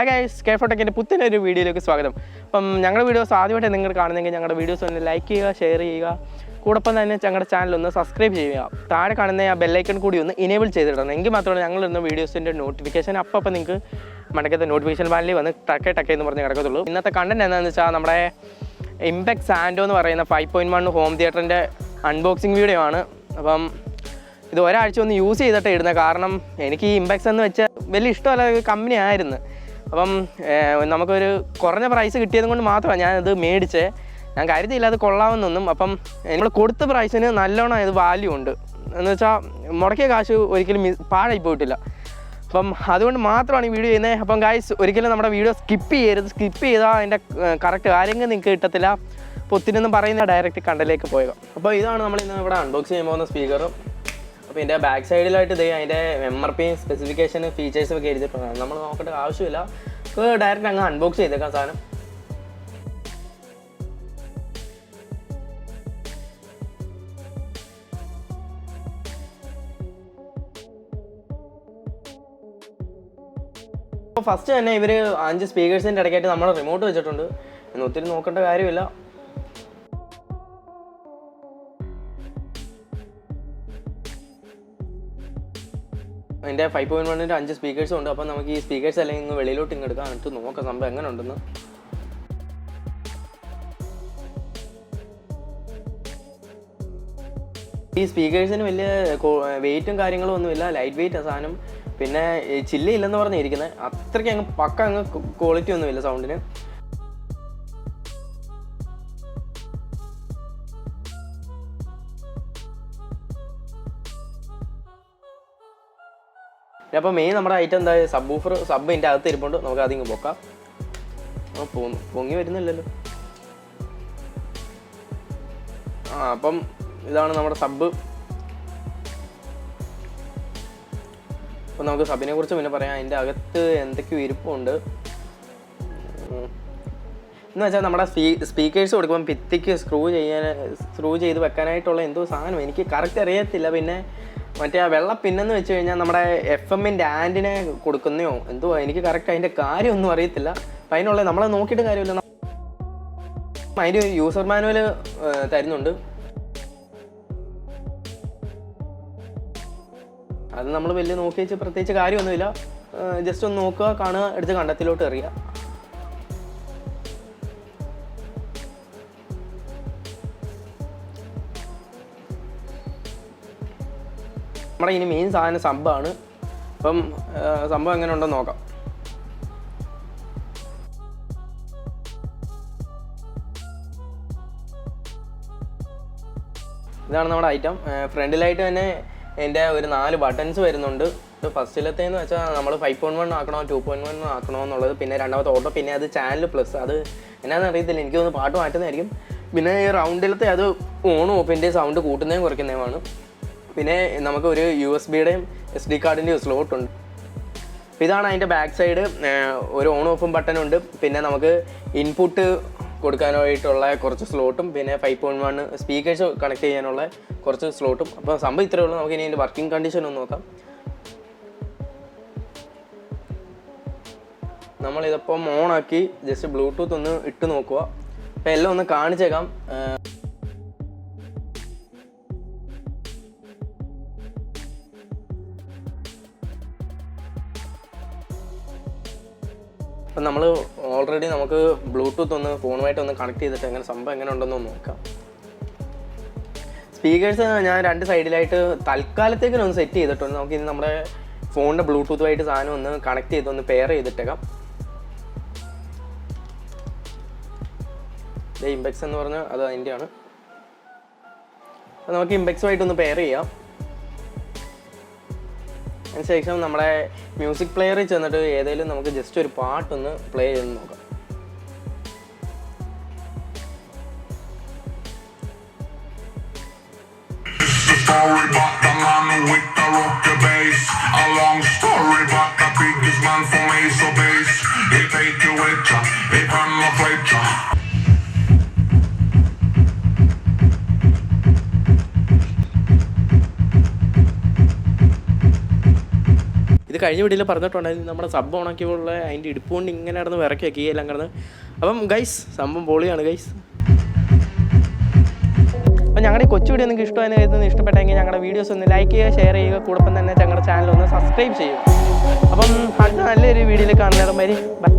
Hi guys, Carefotech's പുതിയൊരു വീഡിയോയിലേക്ക് സ്വാഗതം. അപ്പം ഞങ്ങളുടെ വീഡിയോസ് ആദ്യമായിട്ട് നിങ്ങൾ കാണുന്നെങ്കിൽ ഞങ്ങളുടെ വീഡിയോസ് ഒന്ന് ലൈക്ക് ചെയ്യുക, ഷെയർ ചെയ്യുക. കൂടൊപ്പം തന്നെ ഞങ്ങളുടെ ചാനൽ ഒന്ന് സബ്സ്ക്രൈബ് ചെയ്യുക. താഴെ കാണുന്ന ആ ബെൽ ഐക്കൺ കൂടി ഒന്ന് ഇനേബിൾ ചെയ്തിടണം. എങ്കിൽ മാത്രമേ ഞങ്ങൾ ഇടുന്ന വീഡിയോസിൻ്റെ നോട്ടിഫിക്കേഷൻ അപ്പോൾ നിങ്ങൾക്ക് മടക്കത്തെ നോട്ടിഫിക്കേഷൻ പാനലിൽ വന്ന് ടക്കെ എന്ന് പറഞ്ഞ് കിടക്കത്തുള്ളൂ. ഇന്നത്തെ കണ്ടന്റ് എന്താണെന്ന് വെച്ചാൽ നമ്മുടെ ഇംപെക്സ് സാൻറ്റോ എന്ന് പറയുന്ന 5.1 ഹോം തിയേറ്ററിൻ്റെ അൺബോക്സിങ് വീഡിയോ ആണ്. അപ്പം ഇത് ഒരാഴ്ച ഒന്ന് യൂസ് ചെയ്തിട്ട് ഇടുന്നത്. കാരണം എനിക്ക് ഈ ഇംപെക്സ് എന്ന് വെച്ചാൽ വലിയ ഇഷ്ടമല്ല കമ്പനി ആയിരുന്നു. അപ്പം നമുക്കൊരു കുറഞ്ഞ പ്രൈസ് കിട്ടിയത് കൊണ്ട് മാത്രമാണ് ഞാനത് മേടിച്ചത്. ഞാൻ കരുതിയില്ല അത് കൊള്ളാമെന്നൊന്നും. അപ്പം നമ്മൾ കൊടുത്ത പ്രൈസിന് നല്ലോണം ഇത് വാല്യൂ ഉണ്ട്. എന്ന് വെച്ചാൽ മുടക്കിയ കാശ് ഒരിക്കലും പാഴായി പോയിട്ടില്ല. അപ്പം അതുകൊണ്ട് മാത്രമാണ് ഈ വീഡിയോ ചെയ്യുന്നത്. അപ്പം ഗൈസ്, ഒരിക്കലും നമ്മുടെ വീഡിയോ സ്കിപ്പ് ചെയ്യരുത്. സ്കിപ്പ് ചെയ്താൽ അതിൻ്റെ കറക്റ്റ് കാര്യങ്ങൾ നിങ്ങൾക്ക് കിട്ടത്തില്ല. അപ്പോൾ ഒത്തിരി ഒന്നും പറയുന്ന ഡയറക്റ്റ് കണ്ടലേക്ക് പോയേക്കാം. അപ്പോൾ ഇതാണ് നമ്മൾ ഇന്ന് ഇവിടെ അൺബോക്സ് ചെയ്യാൻ പോകുന്ന സ്പീക്കർ. അപ്പോൾ ഇതിൻ്റെ ബാക്ക് സൈഡിലായിട്ട് ഇത് അതിൻ്റെ MRP സ്പെസിഫിക്കേഷൻ ഫീച്ചേഴ്സും ഒക്കെ എഴുതിയിട്ടുണ്ട്. നമ്മൾ നോക്കേണ്ട ആവശ്യമില്ല. ഇപ്പോൾ ഡയറക്റ്റ് അങ്ങ് അൺബോക്സ് ചെയ്തേക്കാം സാധനം. അപ്പോൾ ഫസ്റ്റ് തന്നെ ഇവർ 5 സ്പീക്കേഴ്സിൻ്റെ ഇടയ്ക്കായിട്ട് നമ്മുടെ റിമോട്ട് വെച്ചിട്ടുണ്ട്. എന്ന് ഒത്തിരി നോക്കേണ്ട കാര്യമില്ല. അതിൻ്റെ 5.1-ൻ്റെ 5 സ്പീക്കേഴ്സും ഉണ്ട്. അപ്പോൾ നമുക്ക് ഈ സ്പീക്കേഴ്സ് അല്ലെങ്കിൽ ഇങ്ങ് വെളിയിലോട്ട് ഇങ്ങ് എടുക്കാം. എന്നിട്ട് നോക്കാം സംഭവം എങ്ങനെ ഉണ്ടെന്ന്. ഈ സ്പീക്കേഴ്സിന് വലിയ വെയിറ്റും കാര്യങ്ങളും ഒന്നുമില്ല. ലൈറ്റ് വെയിറ്റ് സാധനം. പിന്നെ ചില്ല് ഇല്ലെന്ന് പറഞ്ഞിരിക്കുന്നത്. അത്രയ്ക്ക് അങ്ങ് പക്ക അങ്ങ് ക്വാളിറ്റി ഒന്നുമില്ല സൗണ്ടിന്. അപ്പോൾ മെയിൻ നമ്മുടെ ഐറ്റം എന്താ, സബ് ഇതിൻ്റെ അകത്ത് ഇരിപ്പുണ്ട്. നമുക്ക് അതിങ്ങ് പൊക്കാം. പൊങ്ങി വരുന്നില്ലല്ലോ. അപ്പം ഇതാണ് നമ്മുടെ സബ്. അപ്പം നമുക്ക് സബിനെ കുറിച്ച് പിന്നെ പറയാം. അതിൻ്റെ അകത്ത് എന്തൊക്കെയോ ഇരിപ്പുണ്ട് എന്ന് വെച്ചാൽ നമ്മുടെ സ്പീക്കേഴ്സ് കൊടുക്കുമ്പം ഭിത്തിക്ക് സ്ക്രൂ ചെയ്ത് വെക്കാനായിട്ടുള്ള എന്തോ സാധനം എനിക്ക് കറക്റ്റ് അറിയത്തില്ല. പിന്നെ മറ്റേ ആ വെള്ള പിന്നെന്ന് വെച്ച് കഴിഞ്ഞാൽ നമ്മുടെ FM-ൻ്റെ ആൻറ്റിനെ കൊടുക്കുന്നയോ എന്തോ എനിക്ക് കറക്റ്റ് അതിൻ്റെ കാര്യമൊന്നും അറിയത്തില്ല. അപ്പം അതിനുള്ള നമ്മളെ നോക്കിയിട്ട് കാര്യമില്ല. അതിൻ്റെ ഒരു യൂസർ മാനുവൽ തരുന്നുണ്ട്. അത് നമ്മൾ വലിയ നോക്കി വെച്ച് പ്രത്യേകിച്ച് കാര്യമൊന്നുമില്ല. ജസ്റ്റ് ഒന്ന് നോക്കുക, കാണുക, എടുത്ത് കണ്ടത്തിലോട്ട് എറിയുക. നമ്മുടെ ഇനി മെയിൻ സാധനം സബ്ബാണ്. അപ്പം സംഭവം എങ്ങനെ ഉണ്ടെന്ന് നോക്കാം. ഇതാണ് നമ്മുടെ ഐറ്റം. ഫ്രണ്ടിലായിട്ട് തന്നെ എൻ്റെ ഒരു 4 ബട്ടൺസ് വരുന്നുണ്ട്. ഫസ്റ്റിലത്തേന്ന് വെച്ചാൽ നമ്മൾ 5.1 ആക്കണോ 2.1 ആക്കണോ എന്നുള്ളത്. പിന്നെ രണ്ടാമത്തെ ഓട്ടോ. പിന്നെ അത് ചാനൽ പ്ലസ്. അത് എന്നാന്ന് അറിയത്തില്ല. എനിക്ക് തോന്നുന്നു പാട്ട് മാറ്റുന്നതായിരിക്കും. പിന്നെ ഈ റൗണ്ടിലത്തെ അത് ഓണും ഓപ്പിൻ്റെ സൗണ്ട് കൂട്ടുന്നതും കുറയ്ക്കുന്നതുമാണ്. പിന്നെ നമുക്ക് ഒരു USB-യുടെയും SD കാർഡിൻ്റെയും സ്ലോട്ടുണ്ട്. ഇതാണ് അതിൻ്റെ ബാക്ക് സൈഡ്. ഒരു ഓൺ ഓഫും ബട്ടനുണ്ട്. പിന്നെ നമുക്ക് ഇൻപുട്ട് കൊടുക്കാനായിട്ടുള്ള കുറച്ച് സ്ലോട്ടും പിന്നെ 5.1 സ്പീക്കേഴ്സ് കണക്ട് ചെയ്യാനുള്ള കുറച്ച് സ്ലോട്ടും. അപ്പോൾ സംഭവം ഇത്രയേ ഉള്ളൂ. നമുക്ക് ഇനി അതിൻ്റെ വർക്കിംഗ് കണ്ടീഷൻ ഒന്ന് നോക്കാം. നമ്മളിതിപ്പം ഓണാക്കി ജസ്റ്റ് ബ്ലൂടൂത്ത് ഒന്ന് ഇട്ട് നോക്കുക. അപ്പോൾ എല്ലാം ഒന്ന് കാണിച്ചേക്കാം. അപ്പം നമ്മൾ ഓൾറെഡി നമുക്ക് ബ്ലൂടൂത്ത് ഒന്ന് ഫോണുമായിട്ട് ഒന്ന് കണക്ട് ചെയ്തിട്ട് എങ്ങനെ സംഭവം എങ്ങനെ ഉണ്ടെന്ന് നോക്കാം. സ്പീക്കേഴ്സ് ഞാൻ 2 സൈഡിലായിട്ട് തൽക്കാലത്തേക്കൊന്ന് സെറ്റ് ചെയ്തിട്ടുണ്ട്. നമുക്ക് ഇനി നമ്മുടെ ഫോണിൻ്റെ ബ്ലൂടൂത്തുമായിട്ട് സാധനം ഒന്ന് കണക്ട് ചെയ്ത് ഒന്ന് പെയർ ചെയ്തിട്ടേക്കാം. ഇംപെക്സ് എന്ന് പറഞ്ഞാൽ അത് അതിൻ്റെയാണ്. അപ്പോൾ നമുക്ക് ഇംപെക്സുമായിട്ടൊന്ന് പെയർ ചെയ്യാം. അതിനുശേഷം നമ്മുടെ മ്യൂസിക് പ്ലെയറിൽ ചെന്നിട്ട് ഏതെങ്കിലും നമുക്ക് ജസ്റ്റ് ഒരു പാട്ടൊന്ന് പ്ലേ ചെയ്ത് നോക്കാം. ഇത് കഴിഞ്ഞ വീഡിയോയിൽ പറഞ്ഞിട്ടുണ്ടായിരുന്നു നമ്മുടെ സബ് ഓണാക്കിയുള്ള അതിൻ്റെ ഇടുപ്പ് കൊണ്ട് ഇങ്ങനെ കിടന്ന് വിറക്കി വെക്കുക എല്ലാം കിടന്ന്. അപ്പം ഗൈസ് സംഭവം പൊളിയാണ് ഗൈസ്. അപ്പോൾ ഞങ്ങളുടെ ഈ കൊച്ചു വീഡിയോ നിങ്ങൾക്ക് ഇഷ്ടമായെന്ന് കരുതുന്നത്, ഇഷ്ടപ്പെട്ടെങ്കിൽ ഞങ്ങളുടെ വീഡിയോസ് ഒന്ന് ലൈക്ക് ചെയ്യുക, ഷെയർ ചെയ്യുക, കൂടൊപ്പം തന്നെ ഞങ്ങളുടെ ചാനൽ ഒന്ന് സബ്സ്ക്രൈബ് ചെയ്യുക. അപ്പം അടുത്ത നല്ലൊരു വീഡിയോയിൽ കാണുന്നിടം വരെ ബൈ.